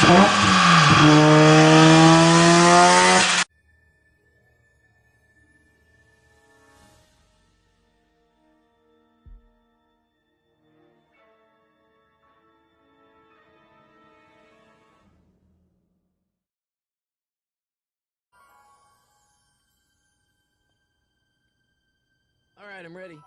All right, I'm ready.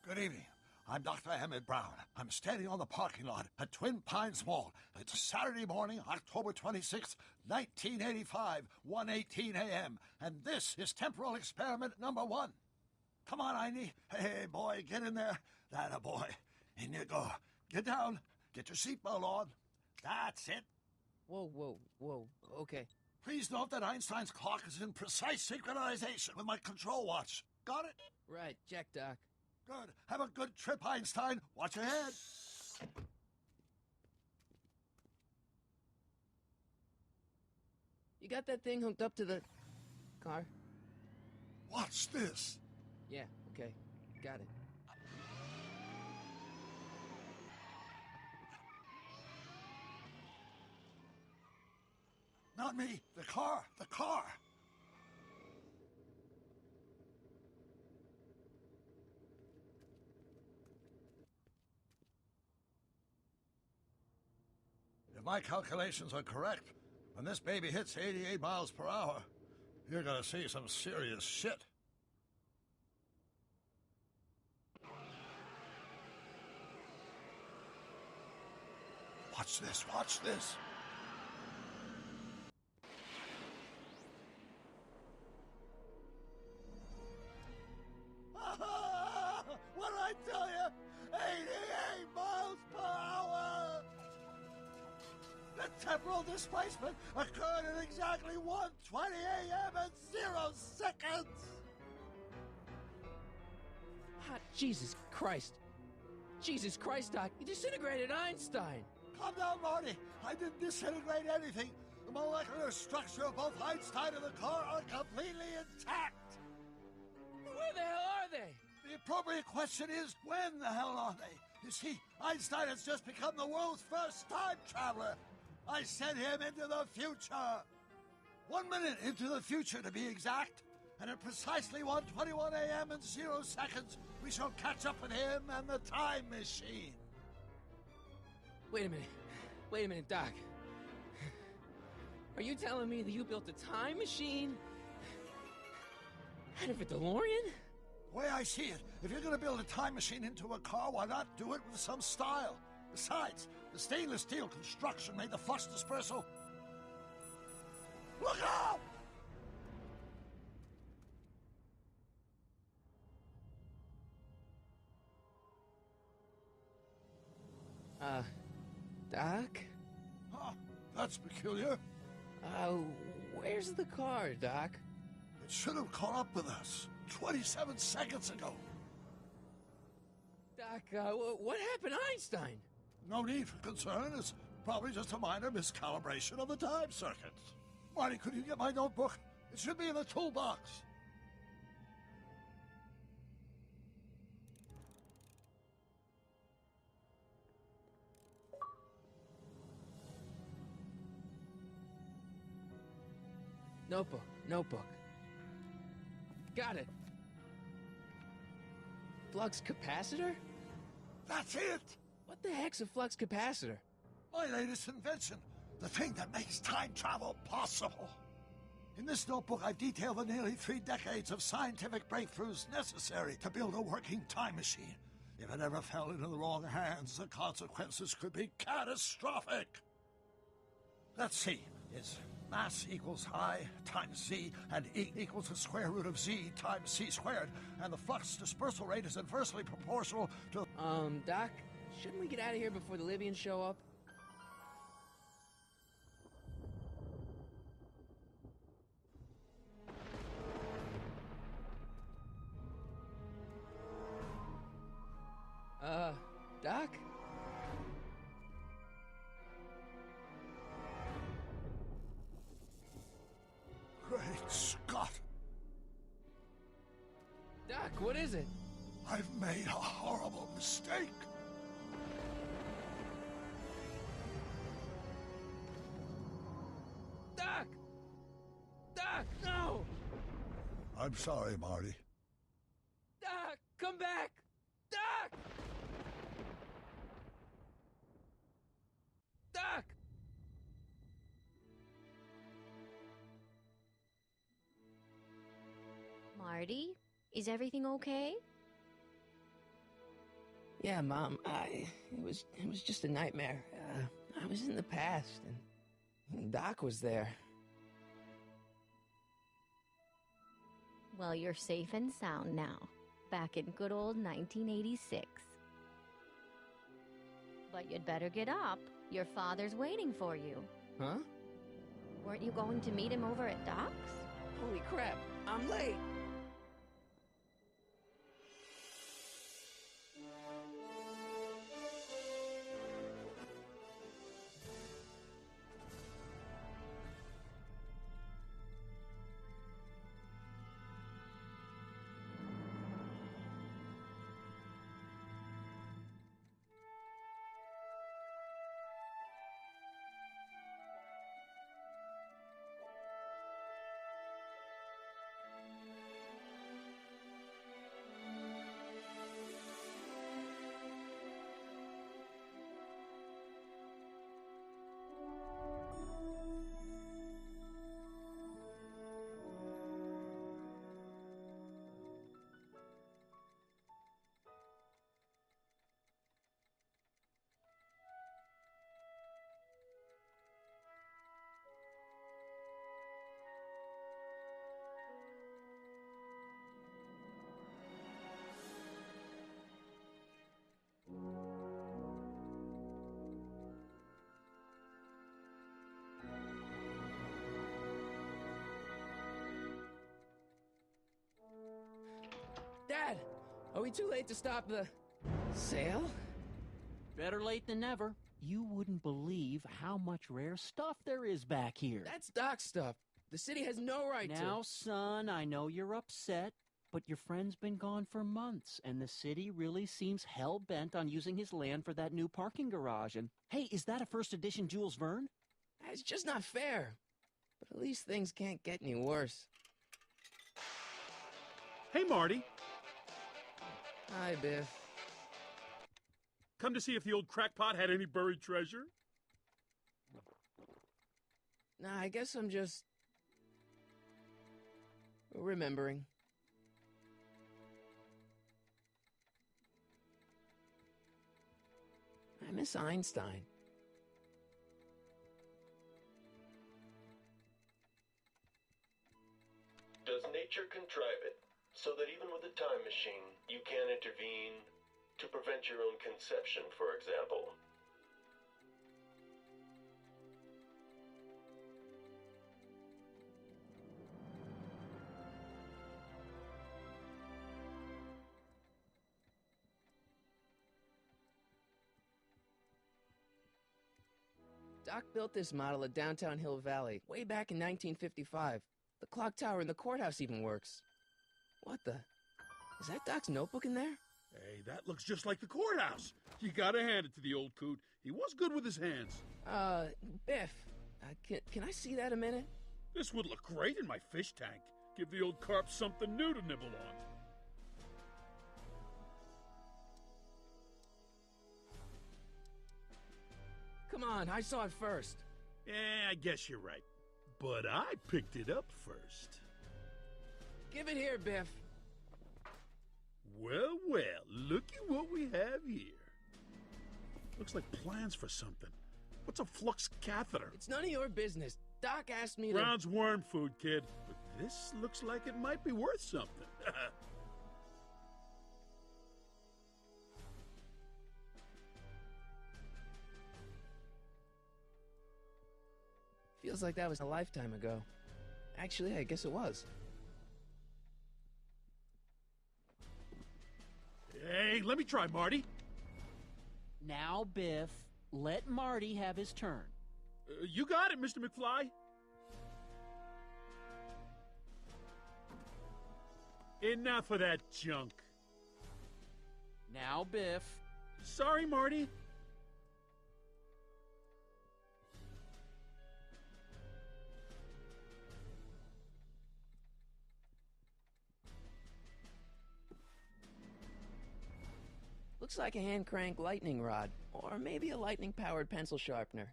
Good evening. I'm Dr. Emmett Brown. I'm standing on the parking lot at Twin Pines Mall. It's Saturday morning, October 26th, 1985, 1:18 a.m. And this is temporal experiment number 1. Come on, Einie. Hey, boy, get in there. That a boy. In you go. Get down. Get your seatbelt on. That's it. Whoa. Okay. Please note that Einstein's clock is in precise synchronization with my control watch. Got it? Right, check, Doc. Good. Have a good trip, Einstein. Watch your head. You got that thing hooked up to the car? Watch this. Yeah, okay. Got it. Not me. The car. The car. If my calculations are correct, when this baby hits 88 miles per hour, you're gonna see some serious shit. Watch this, watch this. What did I tell you? 88 miles per hour! The temporal displacement occurred at exactly 1:20 a.m. and 0 seconds! Hot Jesus Christ. Jesus Christ, Doc. You disintegrated Einstein. Calm down, Marty. I didn't disintegrate anything. The molecular structure of both Einstein and the car are completely intact. Where the hell are they? The appropriate question is, when the hell are they? You see, Einstein has just become the world's first time traveler. I sent him into the future. 1 minute into the future, to be exact. And at precisely 1:21 a.m. and 0 seconds, we shall catch up with him and the time machine. Wait a minute, Doc. Are you telling me that you built a time machine out of a DeLorean? The way I see it, if you're going to build a time machine into a car, why not do it with some style? Besides, the stainless steel construction made the flux dispersal. Look out! Doc? Huh, that's peculiar. Where's the car, Doc? It should have caught up with us 27 seconds ago. Doc, what happened to Einstein? No need for concern. It's probably just a minor miscalibration of the time circuits. Marty, could you get my notebook? It should be in the toolbox. Notebook. Got it. Flux capacitor? That's it! What the heck's a flux capacitor? My latest invention. The thing that makes time travel possible. In this notebook, I've detailed the nearly 3 decades of scientific breakthroughs necessary to build a working time machine. If it ever fell into the wrong hands, the consequences could be catastrophic. Let's see. Is mass equals I times Z, and E equals the square root of Z times C squared, and the flux dispersal rate is inversely proportional to... Doc, shouldn't we get out of here before the Libyans show up? Doc? Great Scott! Doc, what is it? I've made a horrible mistake. I'm sorry, Marty. Doc, come back! Doc! Doc! Marty, is everything okay? Yeah, Mom, it was just a nightmare. I was in the past, and Doc was there. Well, you're safe and sound now, back in good old 1986. But you'd better get up. Your father's waiting for you. Huh? Weren't you going to meet him over at Doc's? Holy crap, I'm late! Dad, are we too late to stop the sale? Better late than never. You wouldn't believe how much rare stuff there is back here. That's Doc's stuff. The city has no right to... Now, son, I know you're upset, but your friend's been gone for months, and the city really seems hell-bent on using his land for that new parking garage. And, hey, is that a first edition Jules Verne? It's just not fair. But at least things can't get any worse. Hey, Marty. Hi, Biff. Come to see if the old crackpot had any buried treasure? Nah, I guess I'm just... remembering. I miss Einstein. Does nature contrive it so that even with a time machine, you can intervene to prevent your own conception, for example? Doc built this model of downtown Hill Valley way back in 1955. The clock tower in the courthouse even works. What the? Is that Doc's notebook in there? Hey, that looks just like the courthouse. You gotta hand it to the old coot. He was good with his hands. Biff, can I see that a minute? This would look great in my fish tank. Give the old carp something new to nibble on. Come on, I saw it first. Yeah, I guess you're right. But I picked it up first. Give it here, Biff. Well, well, looky what we have here. Looks like plans for something. What's a flux catheter? It's none of your business. Doc asked me to... Brown's worm food, kid. But this looks like it might be worth something. Feels like that was a lifetime ago. Actually, I guess it was. Hey, let me try, Marty. Now, Biff, let Marty have his turn. You got it, Mr. McFly. Enough of that junk. Now, Biff. Sorry, Marty. Looks like a hand-crank lightning rod, or maybe a lightning-powered pencil sharpener.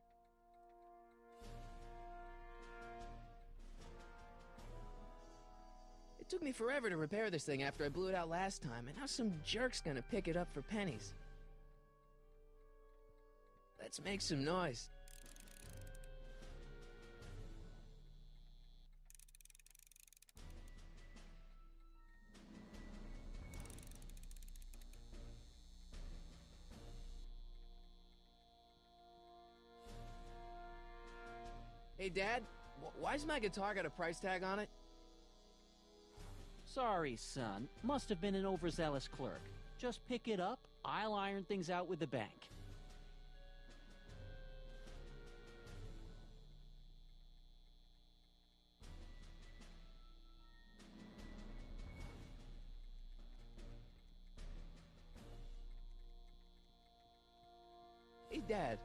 It took me forever to repair this thing after I blew it out last time, and now some jerk's gonna pick it up for pennies. Let's make some noise. Hey, Dad, why's my guitar got a price tag on it? Sorry, son. Must have been an overzealous clerk. Just pick it up. I'll iron things out with the bank. Hey, Dad.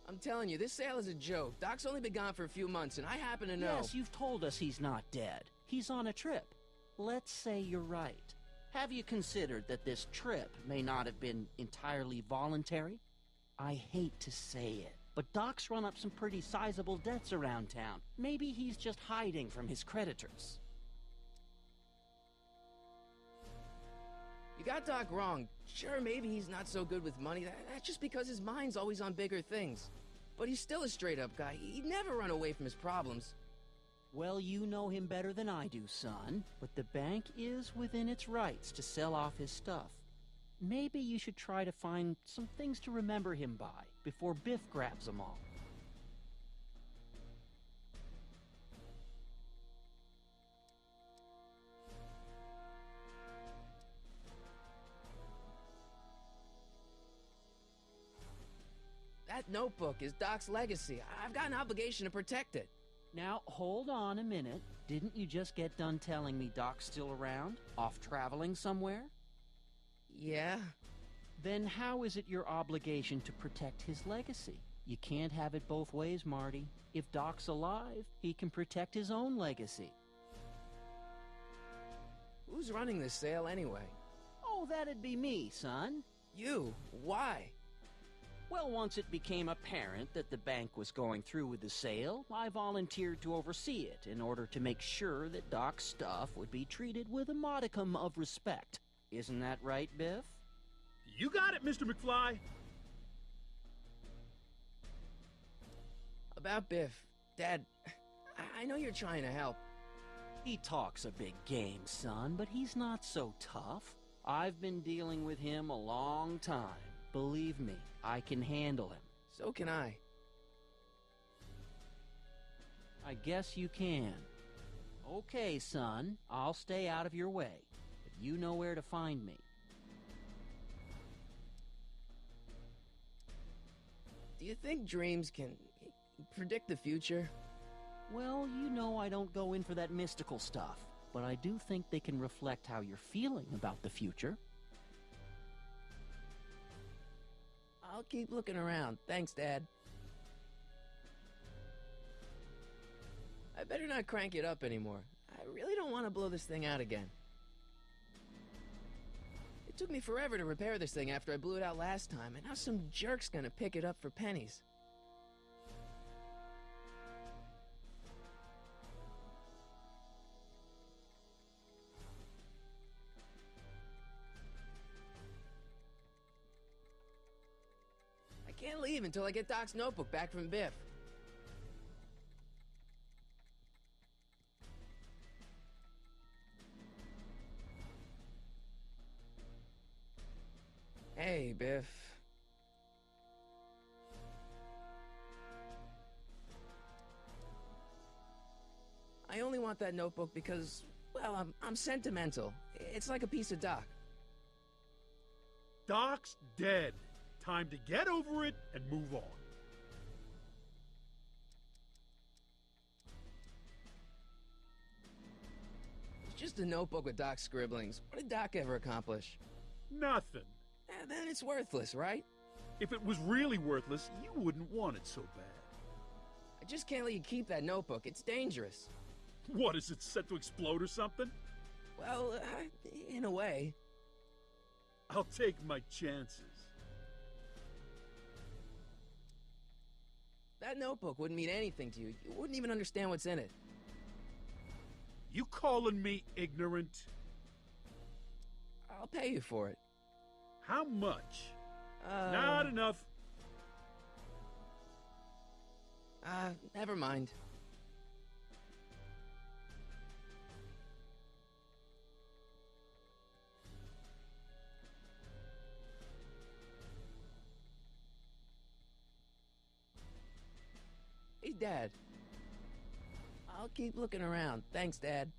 I'm telling you, this sale is a joke. Doc's only been gone for a few months, and I happen to know... Yes, you've told us he's not dead. He's on a trip. Let's say you're right. Have you considered that this trip may not have been entirely voluntary? I hate to say it, but Doc's run up some pretty sizable debts around town. Maybe he's just hiding from his creditors. You got Doc wrong. Sure, maybe he's not so good with money. That's just because his mind's always on bigger things. But he's still a straight-up guy. He'd never run away from his problems. Well, you know him better than I do, son. But the bank is within its rights to sell off his stuff. Maybe you should try to find some things to remember him by before Biff grabs them all. That notebook is Doc's legacy. I've got an obligation to protect it. Now, hold on a minute. Didn't you just get done telling me Doc's still around? Off traveling somewhere? Yeah? Then how is it your obligation to protect his legacy? You can't have it both ways, Marty. If Doc's alive, he can protect his own legacy. Who's running this sale anyway? Oh, that'd be me, son. You? Why? Well, once it became apparent that the bank was going through with the sale, I volunteered to oversee it in order to make sure that Doc's stuff would be treated with a modicum of respect. Isn't that right, Biff? You got it, Mr. McFly. About Biff. Dad, I know you're trying to help. He talks a big game, son, but he's not so tough. I've been dealing with him a long time. Believe me, I can handle him. So can I. I guess you can. Okay, son, I'll stay out of your way, but you know where to find me. Do you think dreams can predict the future? Well, you know I don't go in for that mystical stuff, but I do think they can reflect how you're feeling about the future. I'll keep looking around. Thanks, Dad. I better not crank it up anymore. I really don't want to blow this thing out again. It took me forever to repair this thing after I blew it out last time, and now some jerk's gonna pick it up for pennies. I can't leave until I get Doc's notebook back from Biff. Hey, Biff. I only want that notebook because, well, I'm sentimental. It's like a piece of Doc. Doc's dead. Time to get over it and move on. It's just a notebook with Doc's scribblings. What did Doc ever accomplish? Nothing. Then it's worthless, right? If it was really worthless, you wouldn't want it so bad. I just can't let you keep that notebook. It's dangerous. What, is it set to explode or something? Well, in a way. I'll take my chances. That notebook wouldn't mean anything to you. You wouldn't even understand what's in it. You calling me ignorant? I'll pay you for it. How much? Not enough. Never mind. Hey, Dad. I'll keep looking around. Thanks, Dad.